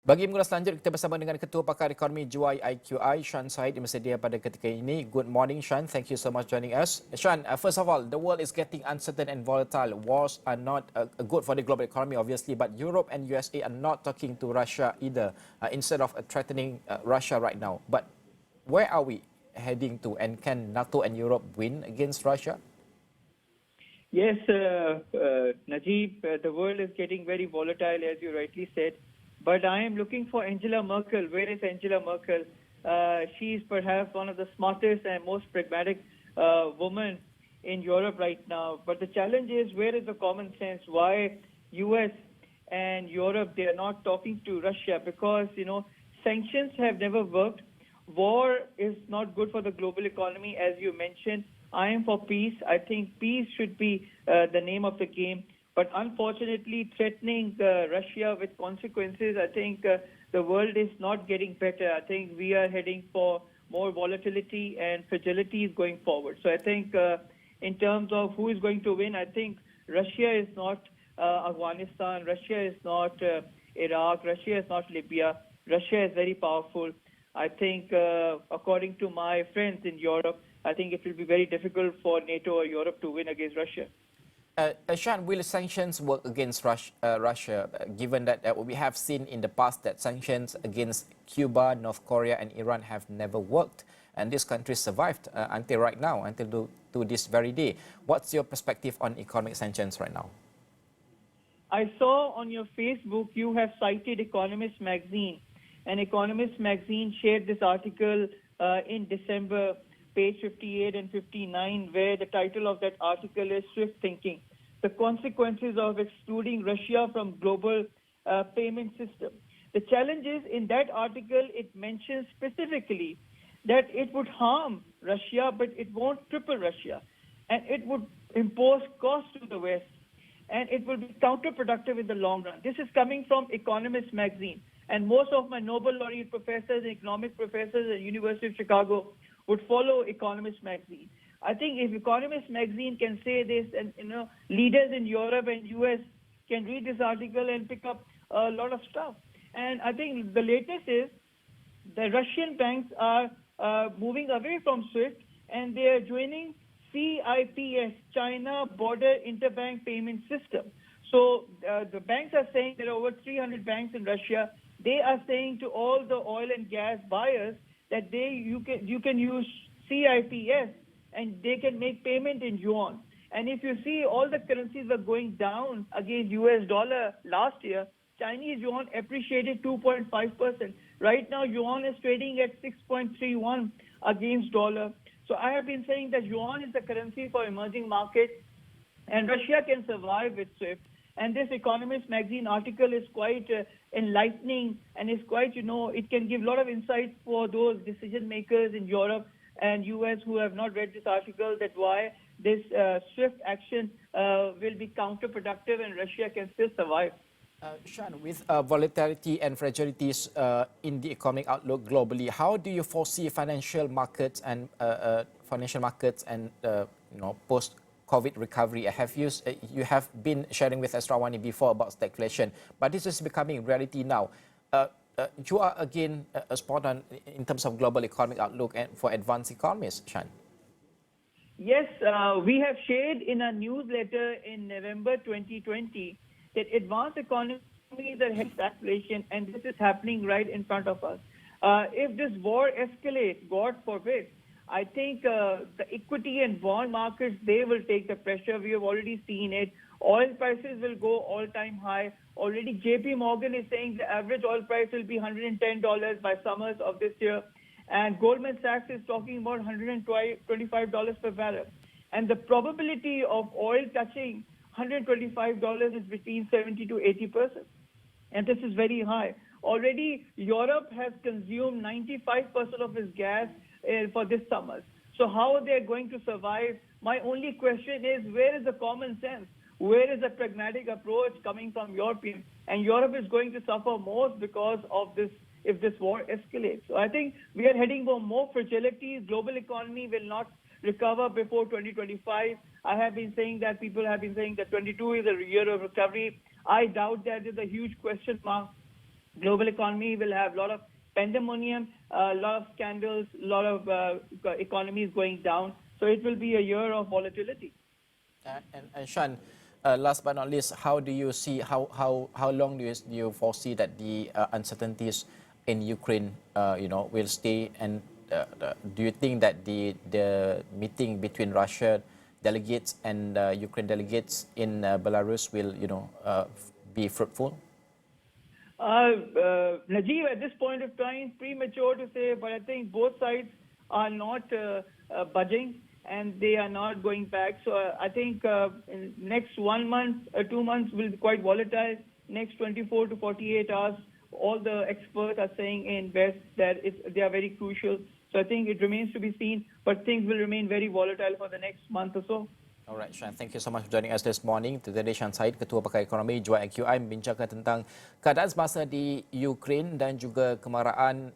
Bagi mengulas lanjut, kita bersama dengan Ketua Pakar Ekonomi Juwai IQI, Shan Saeed, yang bersedia pada ketika ini. Good morning, Shan. Thank you so much joining us. Shan, first of all, the world is getting uncertain and volatile. Wars are not good for the global economy, obviously, but Europe and USA are not talking to Russia either, instead of threatening Russia right now. But where are we heading to, and can NATO and Europe win against Russia? Yes, Najib, the world is getting very volatile, as you rightly said. But I am looking for Angela Merkel. Where is Angela Merkel? She is perhaps one of the smartest and most pragmatic women in Europe right now. But the challenge is, where is the common sense? Why US and Europe, they are not talking to Russia? Because, sanctions have never worked. War is not good for the global economy, as you mentioned. I am for peace. I think peace should be the name of the game. But unfortunately, threatening Russia with consequences, I think the world is not getting better. I think we are heading for more volatility and fragility going forward. So I think in terms of who is going to win, I think Russia is not Afghanistan, Russia is not Iraq, Russia is not Libya. Russia is very powerful. I think, according to my friends in Europe, I think it will be very difficult for NATO or Europe to win against Russia. Shan, will sanctions work against Russia, given that we have seen in the past that sanctions against Cuba, North Korea and Iran have never worked, and these countries survived until right now, until to this very day. What's your perspective on economic sanctions right now? I saw on your Facebook you have cited Economist magazine, and Economist magazine shared this article in December, page 58 and 59, where the title of that article is Swift Thinking: The Consequences of Excluding Russia from Global Payment System. The challenge is, in that article, it mentions specifically that it would harm Russia, but it won't cripple Russia. And it would impose costs to the West. And it will be counterproductive in the long run. This is coming from Economist magazine. And most of my Nobel laureate professors, economic professors at University of Chicago would follow Economist magazine. I think if Economist magazine can say this, and leaders in Europe and US can read this article and pick up a lot of stuff. And I think the latest is the Russian banks are moving away from SWIFT, and they are joining CIPS, China Border Interbank Payment System. So the banks are saying there are over 300 banks in Russia. They are saying to all the oil and gas buyers that you can use CIPS and they can make payment in yuan. And if you see, all the currencies were going down against US dollar last year. Chinese yuan appreciated 2.5%. Right now, yuan is trading at 6.31 against dollar. So I have been saying that yuan is the currency for emerging markets, and Russia can survive with SWIFT. And this Economist magazine article is quite enlightening, and is quite, it can give a lot of insights for those decision makers in Europe and US who have not read this article, that why this SWIFT action will be counterproductive and Russia can still survive. Shan, with volatility and fragilities in the economic outlook globally, how do you foresee financial markets and post-COVID recovery? You have been sharing with Astro AWANI before about stagflation, but this is becoming reality now. You are again spot on in terms of global economic outlook and for advanced economies, Shan. Yes, we have shared in a newsletter in November 2020 that advanced economies are heading stagflation, and this is happening right in front of us. If this war escalates, God forbid, I think the equity and bond markets, they will take the pressure. We have already seen it. Oil prices will go all-time high. Already JP Morgan is saying the average oil price will be $110 by summers of this year. And Goldman Sachs is talking about $125 per barrel. And the probability of oil touching $125 is between 70 to 80%. And this is very high. Already Europe has consumed 95% of its gas for this summer. So how are they going to survive? My only question is, where is the common sense? Where is the pragmatic approach coming from Europe? And Europe is going to suffer most because of this, if this war escalates. So I think we are heading for more fragility. Global economy will not recover before 2025. I have been saying that, people have been saying that 22 is a year of recovery. I doubt that. There's a huge question mark. global economy will have a lot of pandemonium, a lot of scandals, a lot of economies going down. So it will be a year of volatility. And Shan, last but not least, how do you see how long do you foresee that the uncertainties in Ukraine will stay, and do you think that the meeting between Russia delegates and Ukraine delegates in Belarus will be fruitful? Najib, at this point of time, premature to say, but I think both sides are not budging and they are not going back. So I think in next 1 month, 2 months will be quite volatile. Next 24 to 48 hours, all the experts are saying in West that they are very crucial. So I think it remains to be seen, but things will remain very volatile for the next month or so. Alright, Shan, thank you so much for joining us this morning. Today, Shan Saeed, Ketua Pakar Ekonomi Juwai IQI, membincangkan tentang keadaan semasa di Ukraine dan juga kemarahan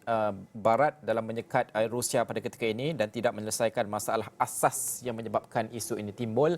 Barat dalam menyekat Rusia pada ketika ini dan tidak menyelesaikan masalah asas yang menyebabkan isu ini timbul.